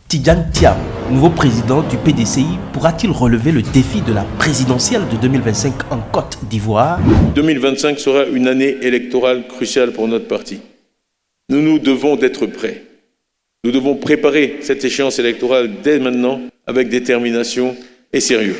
Tidjane Thiam, nouveau président du PDCI, pourra-t-il relever le défi de la présidentielle de 2025 en Côte d'Ivoire? 2025 sera une année électorale cruciale pour notre parti. Nous devons d'être prêts. Nous devons préparer cette échéance électorale dès maintenant avec détermination et sérieux.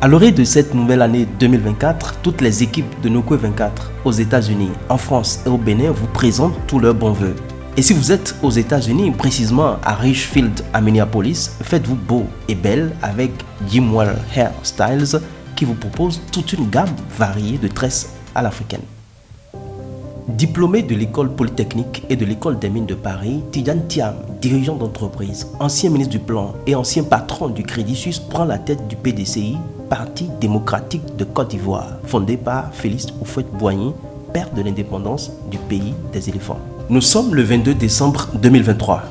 À l'orée de cette nouvelle année 2024, toutes les équipes de Nokwe 24 aux États-Unis, en France et au Bénin vous présentent tous leurs bons vœux. Et si vous êtes aux États-Unis, précisément à Richfield, à Minneapolis, faites-vous beau et belle avec Jim Well Hair Styles qui vous propose toute une gamme variée de tresses à l'africaine. Diplômé de l'école polytechnique et de l'école des mines de Paris, Tidjane Thiam, dirigeant d'entreprise, ancien ministre du Plan et ancien patron du Crédit Suisse, prend la tête du PDCI, Parti démocratique de Côte d'Ivoire, fondé par Félix Houphouët-Boigny, père de l'indépendance du pays des éléphants. Nous sommes le 22 décembre 2023.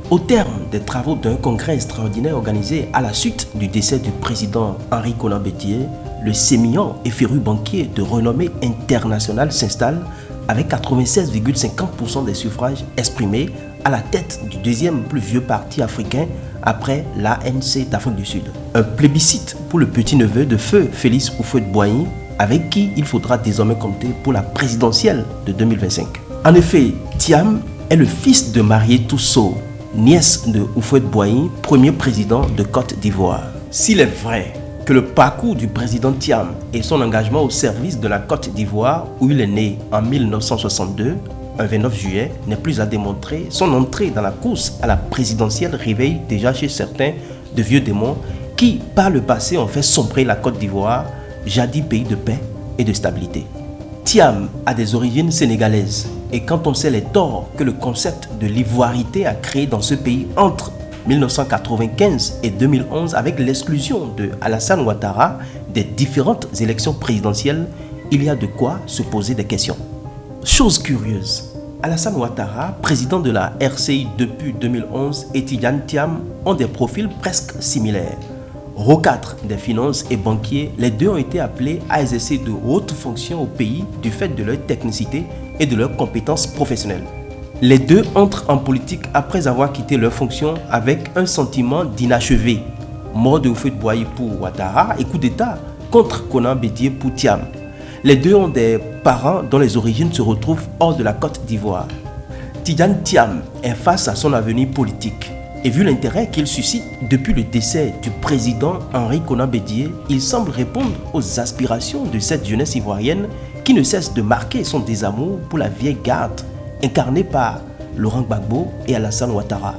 Au terme des travaux d'un congrès extraordinaire organisé à la suite du décès du président Henri Konan Bédié, le sémillant et féru banquier de renommée internationale s'installe avec 96,50% des suffrages exprimés à la tête du deuxième plus vieux parti africain après l'ANC d'Afrique du Sud. Un plébiscite pour le petit-neveu de feu Félix Houphouët-Boigny, avec qui il faudra désormais compter pour la présidentielle de 2025. En effet, Thiam est le fils de Mariétou Sow, nièce de Houphouët-Boigny, premier président de Côte d'Ivoire. S'il est vrai que le parcours du président Thiam et son engagement au service de la Côte d'Ivoire, où il est né en 1962, un 29 juillet, n'est plus à démontrer, son entrée dans la course à la présidentielle réveille déjà chez certains de vieux démons qui, par le passé, ont fait sombrer la Côte d'Ivoire, jadis pays de paix et de stabilité. Thiam a des origines sénégalaises, et quand on sait les torts que le concept de l'ivoirité a créé dans ce pays entre 1995 et 2011 avec l'exclusion de Alassane Ouattara des différentes élections présidentielles, il y a de quoi se poser des questions. Chose curieuse, Alassane Ouattara, président de la RCI depuis 2011, et Tidjane Thiam ont des profils presque similaires. Rocâtres des finances et banquiers, les deux ont été appelés à exercer de hautes fonctions au pays du fait de leur technicité et de leurs compétences professionnelles. Les deux entrent en politique après avoir quitté leurs fonctions avec un sentiment d'inachevé. Mort de Houphouët-Boigny pour Ouattara et coup d'État contre Konan Bédié pour Thiam. Les deux ont des parents dont les origines se retrouvent hors de la Côte d'Ivoire. Tidjane Thiam est face à son avenir politique. Et vu l'intérêt qu'il suscite depuis le décès du président Henri Konan Bédié, il semble répondre aux aspirations de cette jeunesse ivoirienne qui ne cesse de marquer son désamour pour la vieille garde incarné par Laurent Gbagbo et Alassane Ouattara.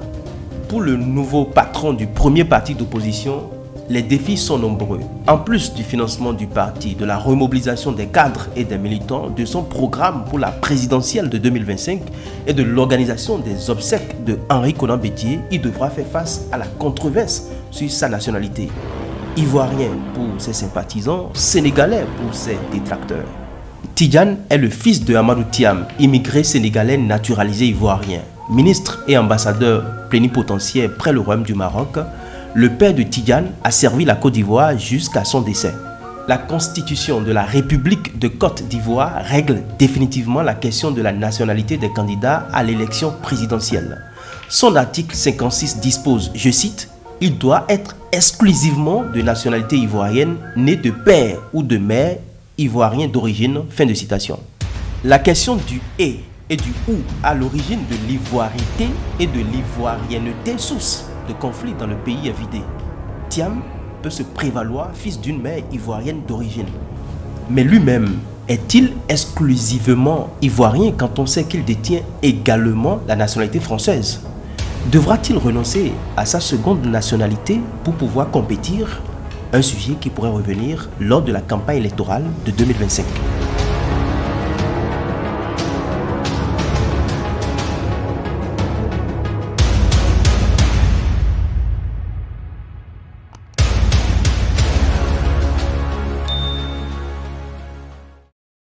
Pour le nouveau patron du premier parti d'opposition, les défis sont nombreux. En plus du financement du parti, de la remobilisation des cadres et des militants, de son programme pour la présidentielle de 2025 et de l'organisation des obsèques de Henri Konan Bédié, il devra faire face à la controverse sur sa nationalité. Ivoirien pour ses sympathisants, sénégalais pour ses détracteurs. Tidjane est le fils de Amadou Thiam, immigré sénégalais naturalisé ivoirien, ministre et ambassadeur plénipotentiaire près le Royaume du Maroc. Le père de Tidjane a servi la Côte d'Ivoire jusqu'à son décès. La constitution de la République de Côte d'Ivoire règle définitivement la question de la nationalité des candidats à l'élection présidentielle. Son article 56 dispose, je cite, « Il doit être exclusivement de nationalité ivoirienne, né de père ou de mère ivoirien d'origine », fin de citation. La question du « et » et du « ou » à l'origine de l'ivoirité et de l'ivoirienneté, source de conflit dans le pays est vidé. Thiam peut se prévaloir fils d'une mère ivoirienne d'origine. Mais lui-même, est-il exclusivement ivoirien quand on sait qu'il détient également la nationalité française? Devra-t-il renoncer à sa seconde nationalité pour pouvoir compétir? Un sujet qui pourrait revenir lors de la campagne électorale de 2025.